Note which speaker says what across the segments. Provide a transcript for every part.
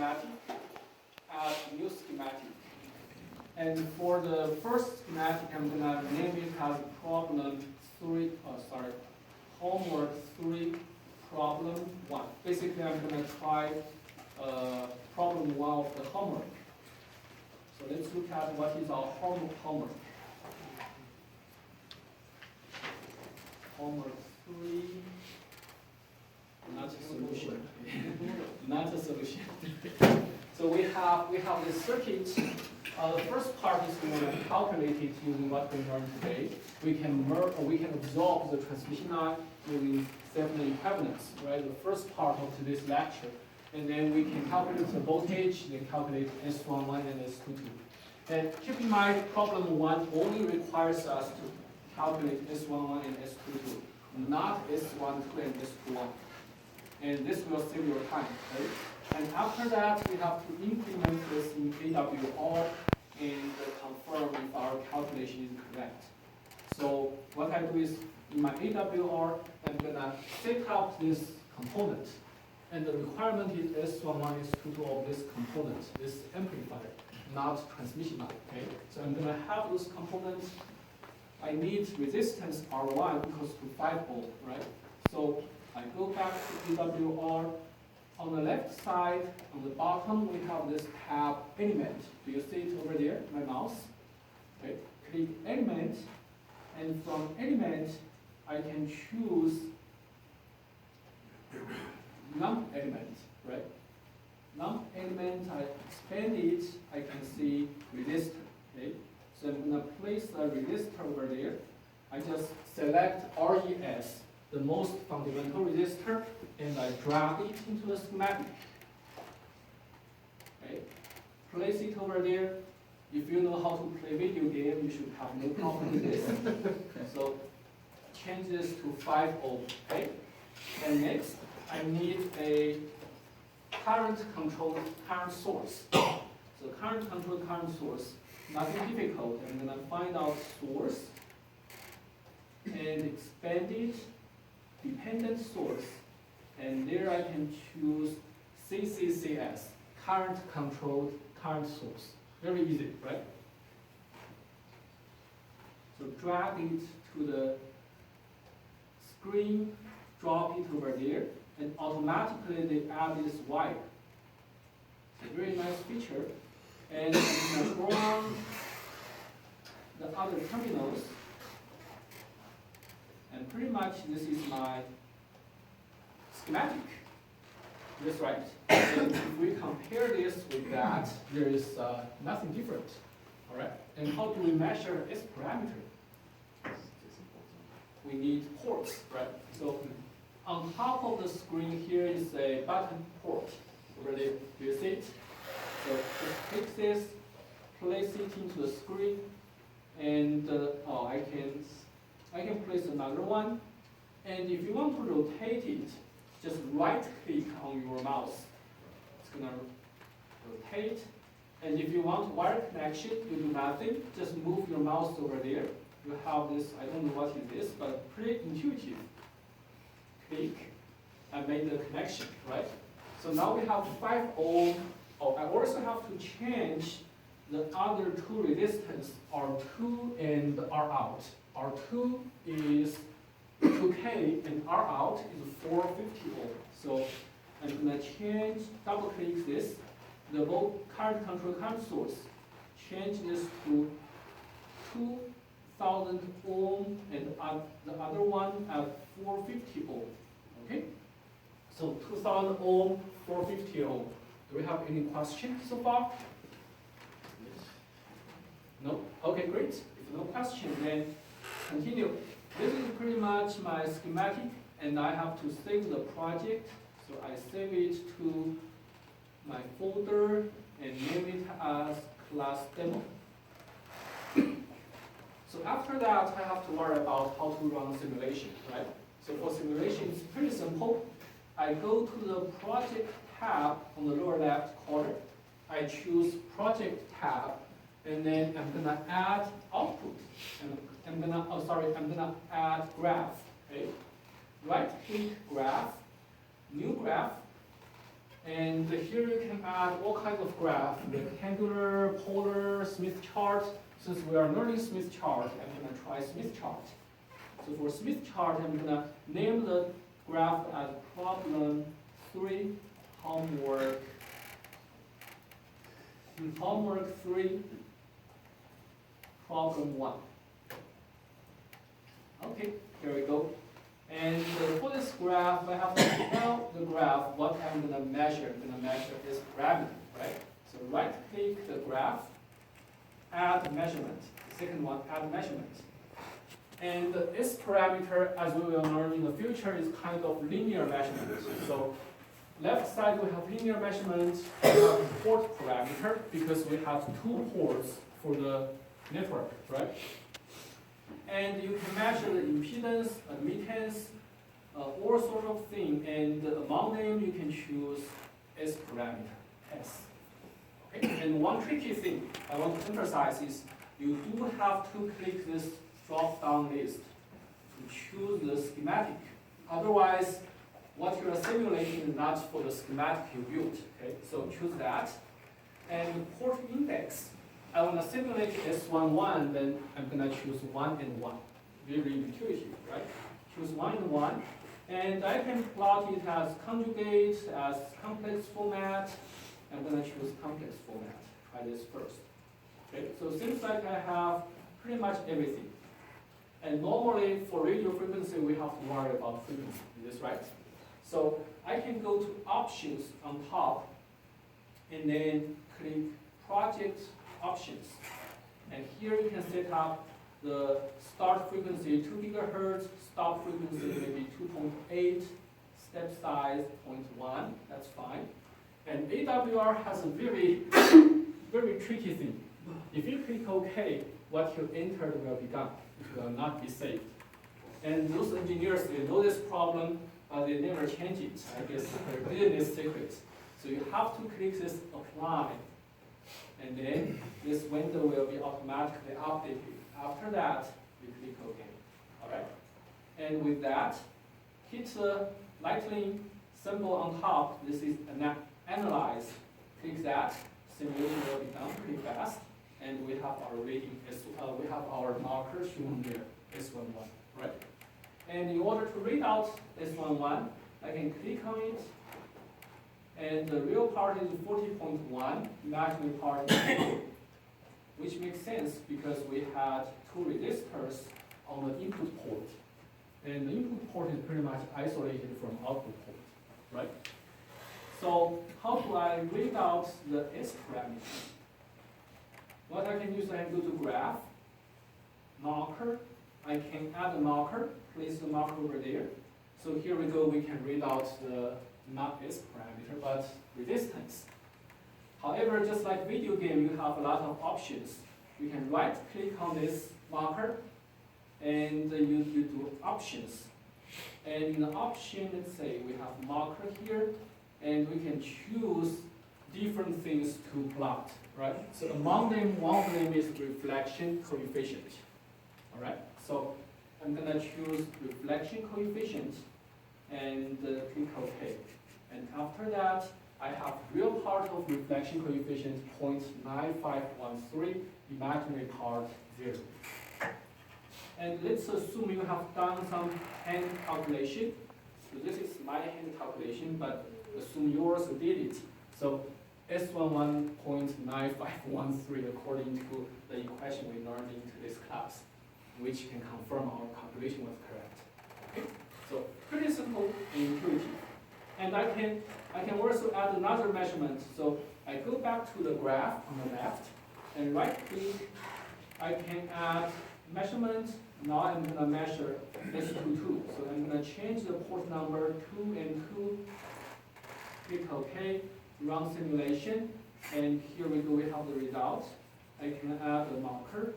Speaker 1: schematic, add new schematic. And for the first schematic, I'm gonna name it as problem 3, homework 3, problem 1. Basically, I'm gonna try problem 1 of the homework. So let's look at what is our homework. Homework 3, not a solution. Not a solution. So we have this circuit. The first part is going to calculate it using what we learned today. We can absorb the transmission line using Thevenin equivalence, right? The first part of today's lecture. And then we can calculate the voltage, then calculate S11 and S22. And keep in mind, problem 1 only requires us to calculate S11 and S22, not S12 and S21. And this will save your time, right? And after that, we have to implement this in AWR and confirm if our calculation is correct. So what I do is, in my AWR, I'm gonna set up this component. And the requirement is S11, S22 of this component, this amplifier, not transmission line, okay? So I'm gonna have those components. I need resistance R1 equals to 5 ohm, right? So I go back to AWR. On the left side, on the bottom, we have this tab element. Do you see it over there, my mouse? Okay. Click element, and from element, I can choose num element, right? Num element, I expand it, I can see resistor, okay? So I'm gonna place a resistor over there. I just select RES, the most fundamental resistor, and I drag it into the schematic. Okay, place it over there. If you know how to play video game, you should have no problem with this. So change this to 5 ohm. Okay, and next I need a current controlled current source. So current controlled current source, nothing difficult. I'm gonna find out source and expand it. Dependent source, and there I can choose CCCS, current controlled current source. Very easy, right? So drag it to the screen, drop it over there, and automatically they add this wire. It's a very nice feature. And I'm going to run the other terminals. And pretty much this is my schematic. That's right. And if we compare this with that, there is nothing different. All right. And how do we measure S parameter? We need ports, right? So on top of the screen here is a button port. Over there, do you see it? So just click this, place it into the screen, and I can place another one, and if you want to rotate it, just right-click on your mouse. It's gonna rotate, and if you want wire connection, you do nothing. Just move your mouse over there. You have this, I don't know what it is, but pretty intuitive. Click, I made the connection, right? So now we have 5 ohm. Oh, I also have to change the other two resistance, R2 and R out. R2 is 2K and R out is 450 ohm. So I'm going to change, double click this, the current control current source, change this to 2000 ohm and the other one at 450 ohm. Okay? So 2000 ohm, 450 ohm. Do we have any questions so far? No? Okay, great. If no question, then continue. This is pretty much my schematic, and I have to save the project. So I save it to my folder and name it as class demo. So after that, I have to worry about how to run simulation, right? So for simulation, it's pretty simple. I go to the project tab on the lower left corner. I choose project tab, and then I'm gonna add output. And I'm gonna add graph. Okay? Right click graph, new graph, And here you can add all kinds of graph, rectangular, polar, Smith chart. Since we are learning Smith chart, I'm going to try Smith chart. So for Smith chart, I'm going to name the graph as problem 3, homework 3, problem 1. Okay, here we go. And for this graph, I have to tell the graph what I'm going to measure. I'm going to measure this parameter, right? So right-click the graph, add measurement. The second one, add measurement. And this parameter, as we will learn in the future, is kind of linear measurement. So left side we have linear measurement, we have port parameter because we have 2 ports for the network, right? And you can measure the impedance, admittance, all sort of thing. And among them, you can choose S parameter, S. Okay? And one tricky thing I want to emphasize is you do have to click this drop-down list to choose the schematic. Otherwise, what you are simulating is not for the schematic you built. Okay? So choose that. And port index. I want to simulate S11, then I'm going to choose 1 and 1. Very intuitive, right? Choose 1 and 1. And I can plot it as conjugate, as complex format. I'm going to choose complex format. Try this first. Okay, so it seems like I have pretty much everything. And normally for radio frequency, we have to worry about frequency. Is this right? So I can go to options on top and then click project options. And here you can set up the start frequency 2 gigahertz, stop frequency maybe 2.8, step size 0.1, that's fine. And AWR has a very, very tricky thing. If you click OK, what you entered will be gone. It will not be saved. And those engineers, they know this problem, but they never change it. I guess their business secret. So you have to click this apply. And then this window will be automatically updated. After that, you click OK. All right? And with that, hit the lightning symbol on top. This is analyze. Click that. Simulation will be done pretty fast. And we have our reading. We have our marker shown there, S11, right? And in order to read out S11, I can click on it. And the real part is 40.1, imaginary part is 0, which makes sense because we had 2 resistors on the input port. And the input port is pretty much isolated from output port, right? So how do I read out the S parameter? What I can use, I can go to graph, marker. I can add a marker, place the marker over there. So here we go, we can read out the not S parameter, but resistance. However, just like video game, you have a lot of options. You can right click on this marker and you do options. And in the option, let's say we have marker here, and we can choose different things to plot, right? So among them, one of them is reflection coefficient. All right, so I'm gonna choose reflection coefficient and click OK. And after that, I have real part of reflection coefficient 0.9513, imaginary part 0. And let's assume you have done some hand calculation. So this is my hand calculation, but assume yours did it. So S11 0.9513 according to the equation we learned into this class, which can confirm our calculation was correct. Okay? So pretty simple and intuitive. And I can also add another measurement. So I go back to the graph on the left and right click. I can add measurement. Now I'm going to measure S22. So I'm going to change the port number 2 and 2. Click OK. Run simulation. And here we go. We have the result. I can add a marker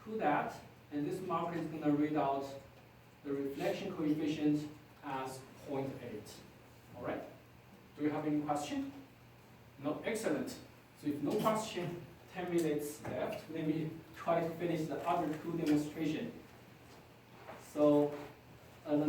Speaker 1: to that. And this marker is going to read out the reflection coefficient as 0.8. All right? Do you have any question? No? Excellent. So if no question, 10 minutes left. Let me try to finish the other 2 demonstrations. So the